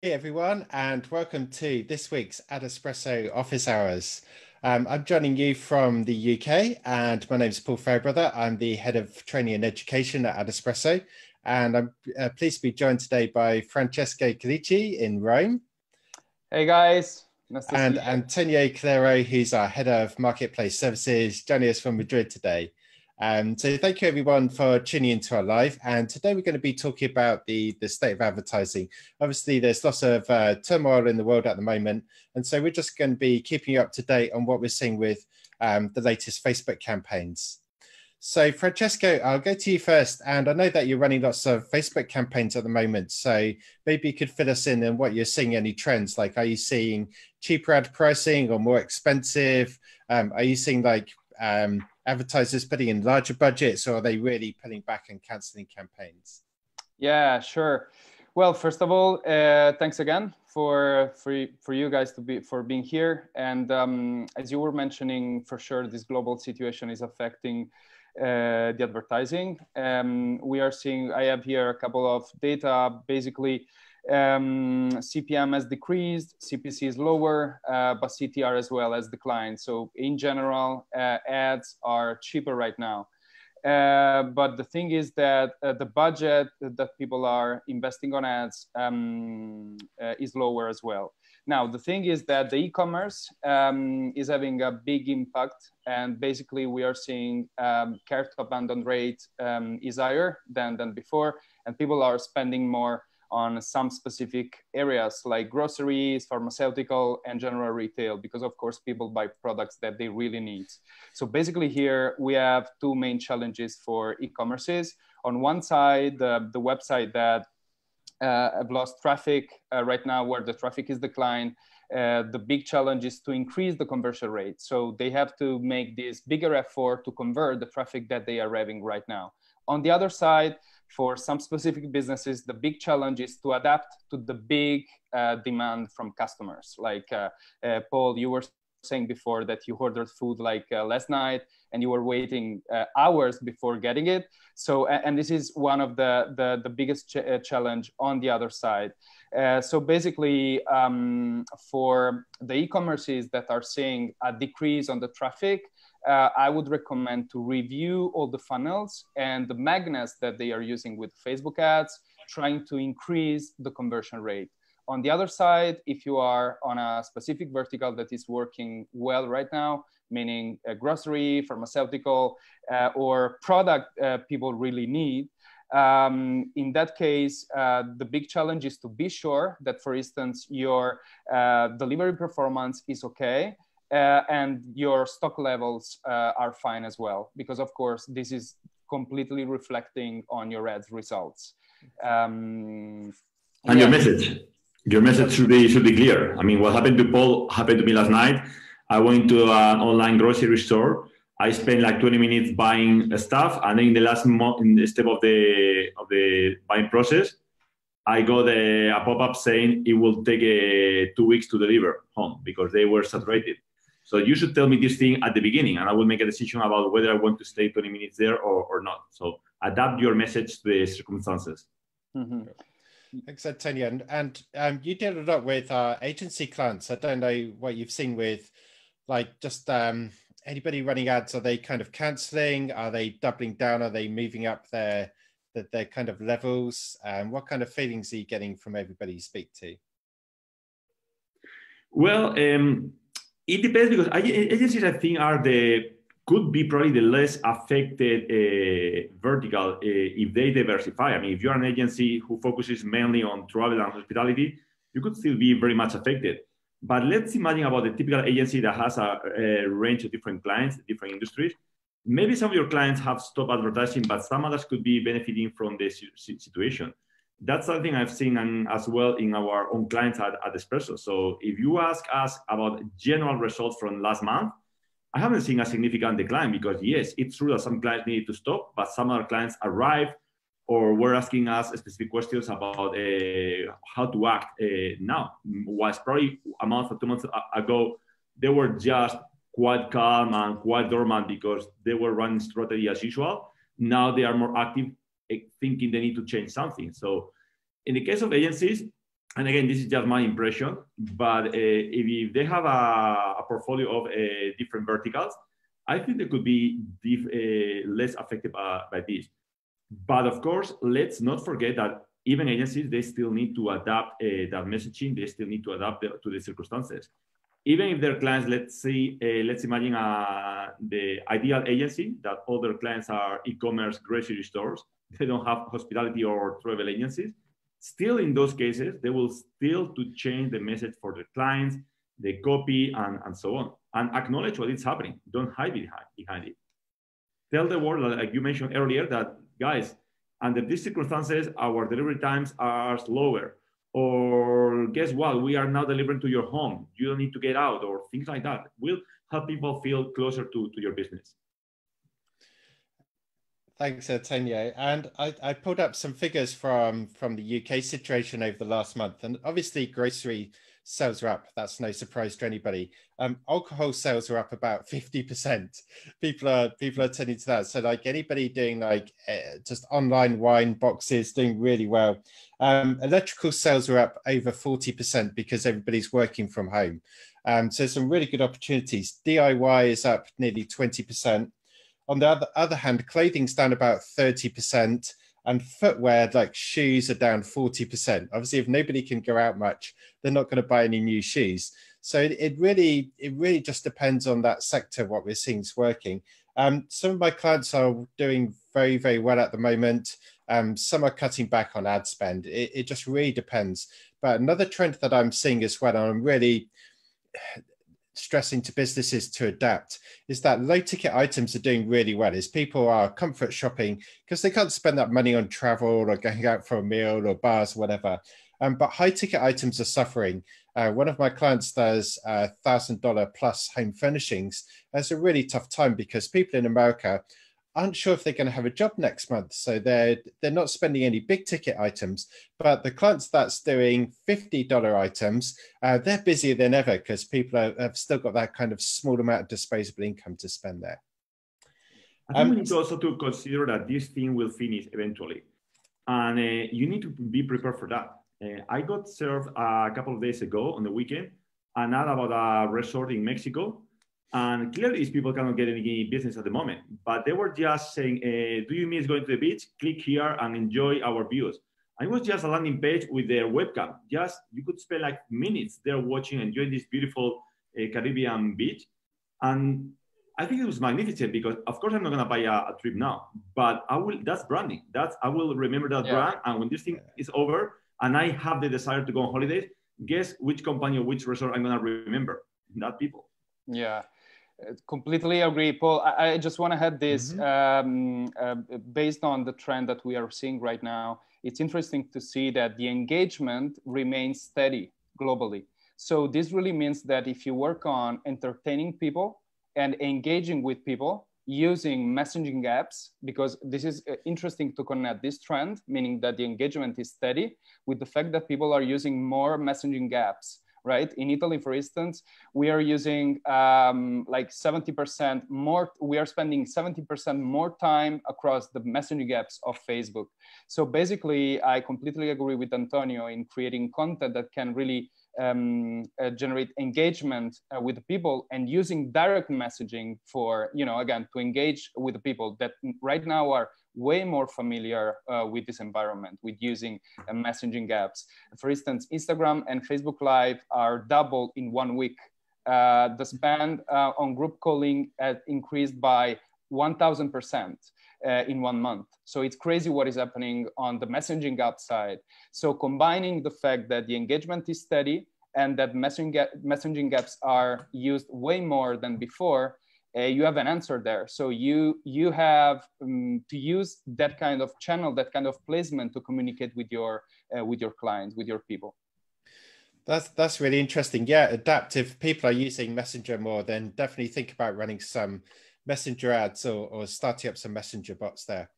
Hey everyone, and welcome to this week's AdEspresso Office Hours. I'm joining you from the UK, and my name is Paul Fairbrother. I'm the head of training and education at AdEspresso, and I'm pleased to be joined today by Francesco Calici in Rome. Hey guys, nice to see And you. Antonio Calero, who's our head of marketplace services, joining us from Madrid today. So thank you everyone for tuning into our live. And today we're going to be talking about the state of advertising. Obviously, there's lots of turmoil in the world at the moment. And so we're just going to be keeping you up to date on what we're seeing with the latest Facebook campaigns. So Francesco, I'll go to you first. And I know that you're running lots of Facebook campaigns at the moment. So maybe you could fill us in on what you're seeing, any trends. Like, are you seeing cheaper ad pricing or more expensive? Are you seeing like advertisers putting in larger budgets, or are they really pulling back and canceling campaigns? Yeah, sure. Well, first of all, thanks again for you guys for being here. And as you were mentioning, for sure, this global situation is affecting the advertising. We are seeing, I have here a couple of data. Basically, CPM has decreased, CPC is lower, but CTR as well has declined. So in general, ads are cheaper right now. But the thing is that the budget that people are investing on ads is lower as well. Now, the thing is that the e-commerce is having a big impact, and basically we are seeing cart abandon rate is higher than before, and people are spending more on some specific areas like groceries, pharmaceutical, and general retail, because of course people buy products that they really need. So basically here we have two main challenges for e-commerces. On one side, the website that have lost traffic right now, where the traffic is declined, the big challenge is to increase the conversion rate. So they have to make this bigger effort to convert the traffic that they are having right now. On the other side, for some specific businesses, the big challenge is to adapt to the big demand from customers. Like Paul, you were saying before that you ordered food like last night and you were waiting hours before getting it. So, and this is one of the biggest challenge on the other side. So basically, for the e-commerces that are seeing a decrease on the traffic, I would recommend to review all the funnels and the magnets that they are using with Facebook ads, trying to increase the conversion rate. On the other side, if you are on a specific vertical that is working well right now, meaning grocery, pharmaceutical, or product people really need, in that case, the big challenge is to be sure that, for instance, your delivery performance is okay, and your stock levels are fine as well, because of course this is completely reflecting on your ads results. And your message should be clear. I mean, what happened to Paul happened to me last night. I went to an online grocery store. I spent like 20 minutes buying stuff, and then in the last step of the buying process, I got a pop-up saying it will take 2 weeks to deliver home because they were saturated. So you should tell me this thing at the beginning, and I will make a decision about whether I want to stay 20 minutes there or not. So adapt your message to the circumstances. Mm-hmm. Thanks, Antonio. And you deal a lot with agency clients. I don't know what you've seen with, like, just anybody running ads. Are they kind of cancelling? Are they doubling down? Are they moving up their kind of levels? What kind of feelings are you getting from everybody you speak to? Well, it depends, because agencies, I think, could be probably the less affected vertical if they diversify. I mean, if you're an agency who focuses mainly on travel and hospitality, you could still be very much affected. But let's imagine about the typical agency that has a range of different clients, different industries. Maybe some of your clients have stopped advertising, but some others could be benefiting from the situation. That's something I've seen as well in our own clients at AdEspresso. So if you ask us about general results from last month, I haven't seen a significant decline, because yes, it's true that some clients needed to stop, but some other clients arrived or were asking us specific questions about how to act now. Was probably a month or 2 months ago, they were just quite calm and quite dormant because they were running strategy as usual. Now they are more active, thinking they need to change something. So in the case of agencies, and again, this is just my impression, but if they have a portfolio of different verticals, I think they could be less affected by this. But of course, let's not forget that even agencies, they still need to adapt that messaging. They still need to adapt to the circumstances. Even if their clients, let's imagine the ideal agency that all their clients are e-commerce grocery stores. They don't have hospitality or travel agencies. Still, in those cases, they will still to change the message for their clients, the copy, and so on, and acknowledge what is happening. Don't hide behind it. Tell the world, like you mentioned earlier, that guys, under these circumstances, our delivery times are slower. Or guess what? We are now delivering to your home. You don't need to get out, or things like that. Will help people feel closer to your business. Thanks, Antonio. And I pulled up some figures from the UK situation over the last month. And obviously, grocery sales are up. That's no surprise to anybody. Alcohol sales are up about 50%. People are turning to that. So like anybody doing like just online wine boxes doing really well. Electrical sales are up over 40% because everybody's working from home. So some really good opportunities. DIY is up nearly 20%. On the other hand, clothing's down about 30%, and footwear, like shoes, are down 40%. Obviously, if nobody can go out much, they're not going to buy any new shoes. So it really just depends on that sector, what we're seeing is working. Some of my clients are doing very, very well at the moment. Some are cutting back on ad spend. It just really depends. But another trend that I'm seeing as well, and I'm really stressing to businesses to adapt, is that low ticket items are doing really well. Is people are comfort shopping because they can't spend that money on travel or going out for a meal or bars or whatever. But high ticket items are suffering. One of my clients does $1,000 plus home furnishings. That's a really tough time because people in America aren't sure if they're going to have a job next month. So they're not spending any big ticket items, but the clients that's doing $50 items, they're busier than ever because people have still got that kind of small amount of disposable income to spend there. I think we need also to consider that this thing will finish eventually. And you need to be prepared for that. I got served a couple of days ago on the weekend an ad about a resort in Mexico. And clearly, these people cannot get any business at the moment. But they were just saying, do you miss going to the beach? Click here and enjoy our views. And it was just a landing page with their webcam. Just, you could spend like minutes there watching, enjoying this beautiful Caribbean beach. And I think it was magnificent because, of course, I'm not going to buy a trip now. But that's branding. I will remember that brand. And when this thing is over and I have the desire to go on holidays, guess which company or which resort I'm going to remember? That people. Yeah. Completely agree, Paul. I just want to add this, based on the trend that we are seeing right now, it's interesting to see that the engagement remains steady globally. So this really means that if you work on entertaining people and engaging with people using messaging apps, because this is interesting to connect this trend, meaning that the engagement is steady, with the fact that people are using more messaging apps. Right? In Italy, for instance, we are using like 70% more, we are spending 70% more time across the messaging apps of Facebook. So basically, I completely agree with Antonio in creating content that can really generate engagement with the people and using direct messaging for, again, to engage with the people that right now are way more familiar with this environment, with using messaging apps. For instance, Instagram and Facebook Live are double in 1 week. The spend on group calling increased by 1,000% in 1 month. So it's crazy what is happening on the messaging app side. So combining the fact that the engagement is steady and that messaging apps are used way more than before, you have an answer there. So you have to use that kind of channel, that kind of placement to communicate with your clients, with your people. That's really interesting. Yeah, adapt. If people are using Messenger more, then definitely think about running some Messenger ads or starting up some Messenger bots there.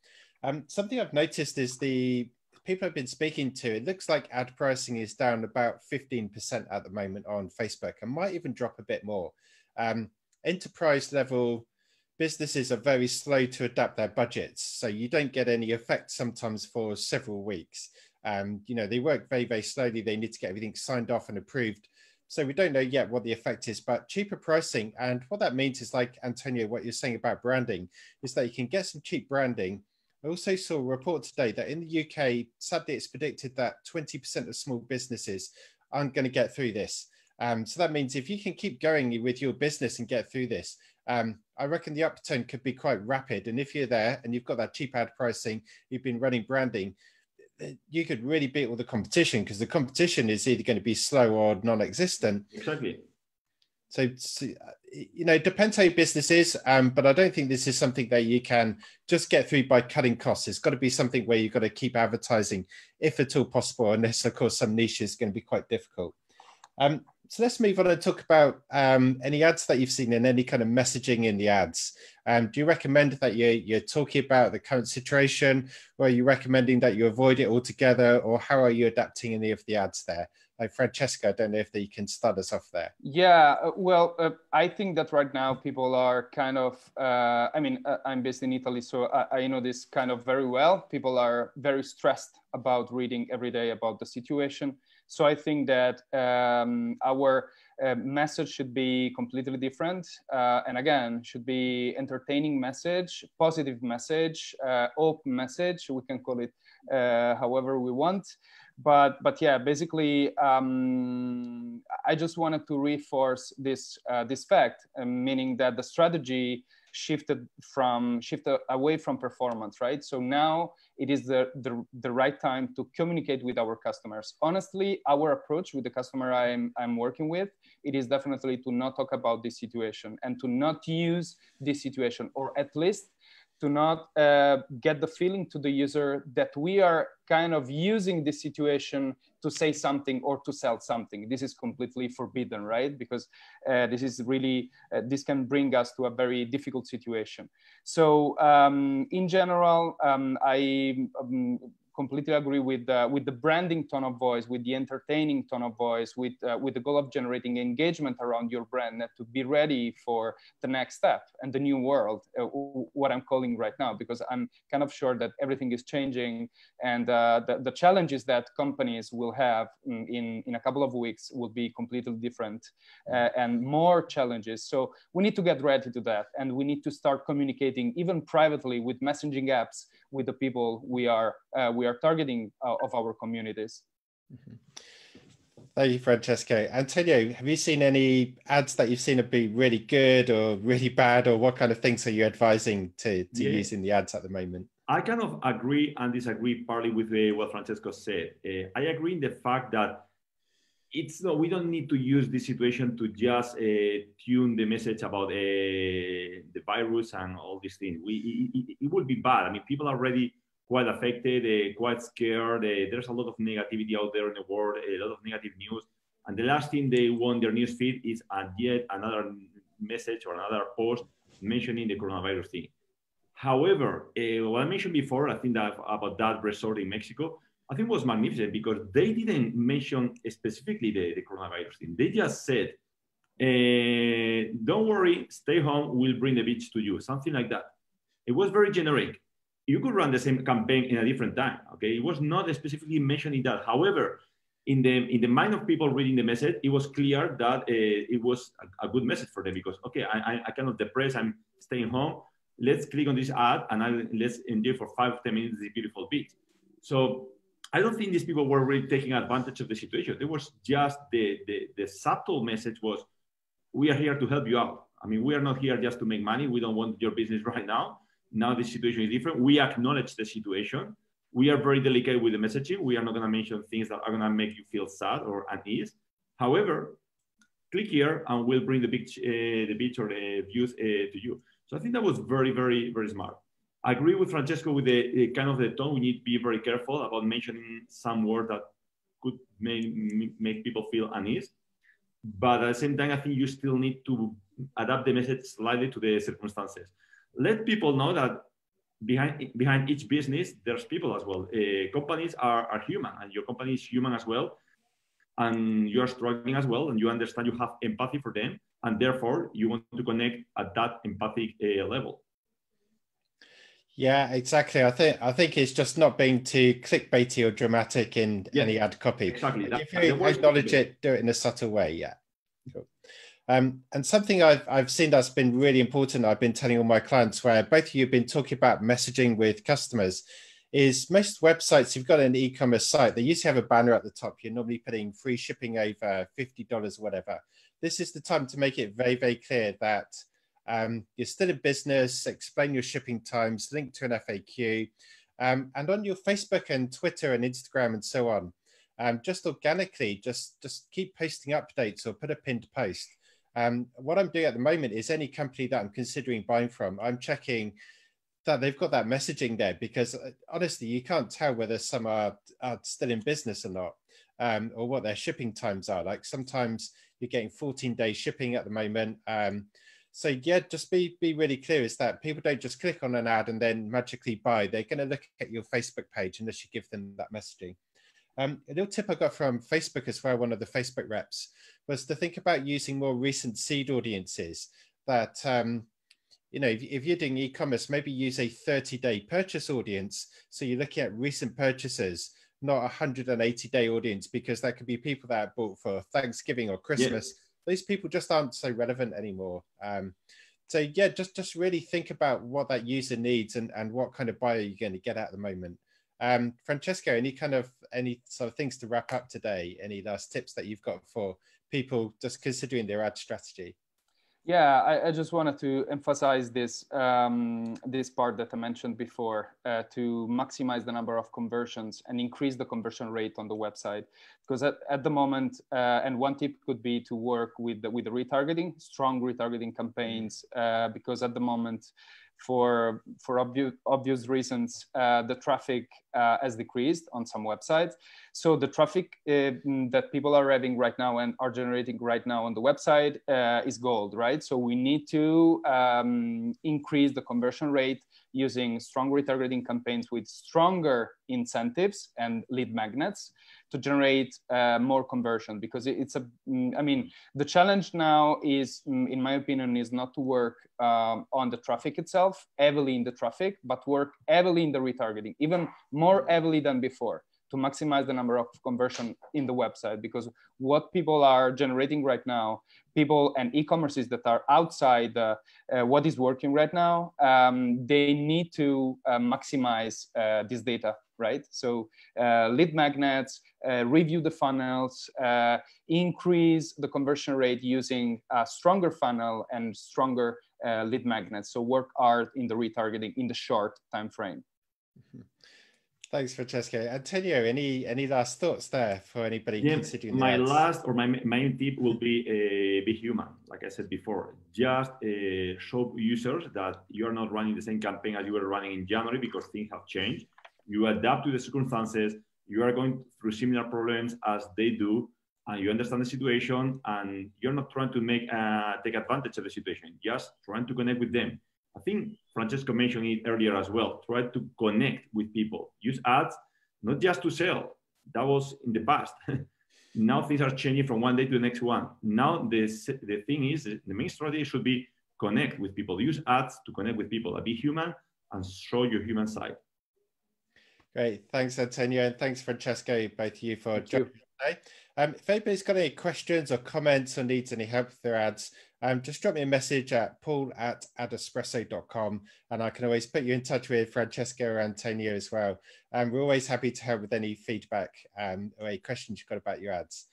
Something I've noticed is the people I've been speaking to, it looks like ad pricing is down about 15% at the moment on Facebook and might even drop a bit more. Enterprise level businesses are very slow to adapt their budgets, so you don't get any effect sometimes for several weeks. You know, they work very, very slowly. They need to get everything signed off and approved. So we don't know yet what the effect is, but cheaper pricing. And what that means is, like Antonio, what you're saying about branding is that you can get some cheap branding. I also saw a report today that in the UK, sadly, it's predicted that 20% of small businesses aren't going to get through this. So that means if you can keep going with your business and get through this, I reckon the upturn could be quite rapid. And if you're there and you've got that cheap ad pricing, you've been running branding, you could really beat all the competition, because the competition is either going to be slow or non-existent. Exactly. So, you know, it depends how your business is, but I don't think this is something that you can just get through by cutting costs. It's got to be something where you've got to keep advertising, if at all possible, unless, of course, some niches going to be quite difficult. So let's move on and talk about any ads that you've seen and any kind of messaging in the ads. Do you recommend that you're talking about the current situation, or are you recommending that you avoid it altogether, or how are you adapting any of the ads there? Like Francesca, I don't know if you can start us off there. Yeah, well, I think that right now people are kind of, I'm based in Italy, so I know this kind of very well. People are very stressed about reading every day about the situation. So I think that our message should be completely different. And again, should be entertaining message, positive message, open message. We can call it however we want. But yeah, basically, I just wanted to reinforce this fact, meaning that the strategy shifted away from performance, right? So now it is the right time to communicate with our customers. Honestly, our approach with the customer I'm working with, it is definitely to not talk about this situation and to not use this situation, or at least to not get the feeling to the user that we are kind of using this situation to say something or to sell something. This is completely forbidden, right? Because this is really, this can bring us to a very difficult situation. So in general, I completely agree with the branding tone of voice, with the entertaining tone of voice, with the goal of generating engagement around your brand, and to be ready for the next step and the new world, what I'm calling right now, because I'm kind of sure that everything is changing, and the challenges that companies will have in a couple of weeks will be completely different and more challenges. So we need to get ready to that, and we need to start communicating even privately with messaging apps with the people we are targeting of our communities. Mm-hmm. Thank you, Francesco. Antonio, have you seen any ads that you've seen have been really good or really bad, or what kind of things are you advising to use in the ads at the moment? I kind of agree and disagree partly with what Francesco said. I agree in the fact that we don't need to use this situation to just tune the message about the virus and all these things. It would be bad. I mean, people are already quite affected, quite scared. There's a lot of negativity out there in the world, a lot of negative news. And the last thing they want their news feed is yet another message or another post mentioning the coronavirus thing. However, what I mentioned before, I think that about that resort in Mexico, I think was magnificent, because they didn't mention specifically the coronavirus thing. They just said, don't worry, stay home, we'll bring the beach to you, something like that. It was very generic. You could run the same campaign in a different time, okay? It was not specifically mentioning that. However, in the mind of people reading the message, it was clear that it was a good message for them, because, okay, I kind of depressed, I'm staying home, let's click on this ad and let's enjoy for 5 to 10 minutes the beautiful beach. So I don't think these people were really taking advantage of the situation. There was just the subtle message was, we are here to help you out. I mean, we are not here just to make money. We don't want your business right now. Now the situation is different. We acknowledge the situation. We are very delicate with the messaging. We are not going to mention things that are going to make you feel sad or unease. However, click here and we'll bring the beach or the views to you. So I think that was very, very, very smart. I agree with Francesco with the kind of the tone. We need to be very careful about mentioning some word that could make people feel unease. But at the same time, I think you still need to adapt the message slightly to the circumstances. Let people know that behind each business, there's people as well. Companies are human, and your company is human as well. And you are struggling as well, and you understand you have empathy for them, and therefore you want to connect at that empathic level. Yeah, exactly. I think it's just not being too clickbaity or dramatic in any ad copy. Exactly. If you acknowledge it, do it in a subtle way. Yeah. Cool. And something I've seen that's been really important, I've been telling all my clients, where both of you have been talking about messaging with customers, is most websites, you've got an e-commerce site, they usually have a banner at the top. You're normally putting free shipping over $50 or whatever. This is the time to make it very, very clear that you're still in business, explain your shipping times, link to an FAQ, and on your Facebook and Twitter and Instagram and so on, just organically, just keep posting updates or put a pinned post. What I'm doing at the moment is any company that I'm considering buying from, I'm checking that they've got that messaging there, because honestly, you can't tell whether some are still in business or not, or what their shipping times are. Like sometimes you're getting 14-day shipping at the moment. So yeah, just be really clear, is that people don't just click on an ad and then magically buy. They're going to look at your Facebook page unless you give them that messaging. A little tip I got from Facebook as well, one of the Facebook reps, was to think about using more recent seed audiences. That, you know, if you're doing e-commerce, maybe use a 30-day purchase audience. So you're looking at recent purchases, not a 180-day audience, because that could be people that bought for Thanksgiving or Christmas. Yeah. Those people just aren't so relevant anymore. So yeah, just really think about what that user needs and what kind of buyer you're going to get at the moment. Francesco, any sort of things to wrap up today? Any last tips that you've got for people just considering their ad strategy? Yeah, I just wanted to emphasize this this part that I mentioned before, to maximize the number of conversions and increase the conversion rate on the website. Because at the moment, and one tip could be to work with the retargeting, strong retargeting campaigns, because at the moment, for obvious reasons, the traffic has decreased on some websites. So the traffic that people are having right now and are generating right now on the website is gold, right? So we need to increase the conversion rate using strong retargeting campaigns with stronger incentives and lead magnets to generate more conversion. Because I mean, the challenge now is, in my opinion, is not to work on the traffic itself, heavily in the traffic, but work heavily in the retargeting, even more heavily than before, to maximize the number of conversion in the website. Because what people are generating right now, people and e-commerces that are outside what is working right now, they need to maximize this data, right? So lead magnets, review the funnels, increase the conversion rate using a stronger funnel and stronger lead magnets. So work hard in the retargeting in the short time frame. Thanks, Francesco. Antonio, any last thoughts there for anybody considering my last or my main tip will be human. Like I said before, just show users that you are not running the same campaign as you were running in January, because things have changed. You adapt to the circumstances. You are going through similar problems as they do, and you understand the situation, and you're not trying to take advantage of the situation, just trying to connect with them. I think Francesco mentioned it earlier as well. Try to connect with people. Use ads, not just to sell. That was in the past. Now things are changing from one day to the next one. Now the thing is, the main strategy should be connect with people. Use ads to connect with people. Be human and show your human side. Great. Thanks, Antonio. And thanks, Francesco, both of you for joining today. If anybody's got any questions or comments or needs any help with their ads, just drop me a message at paul@adespresso.com, and I can always put you in touch with Francesco or Antonio as well. We're always happy to help with any feedback or any questions you've got about your ads.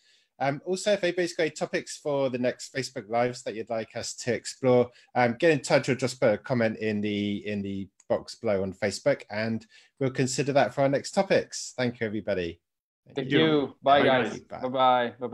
Also, if anybody's got any topics for the next Facebook Lives that you'd like us to explore, get in touch or just put a comment in the box below on Facebook, and we'll consider that for our next topics. Thank you, everybody. Thank you. Bye, guys. Bye-bye. Bye-bye.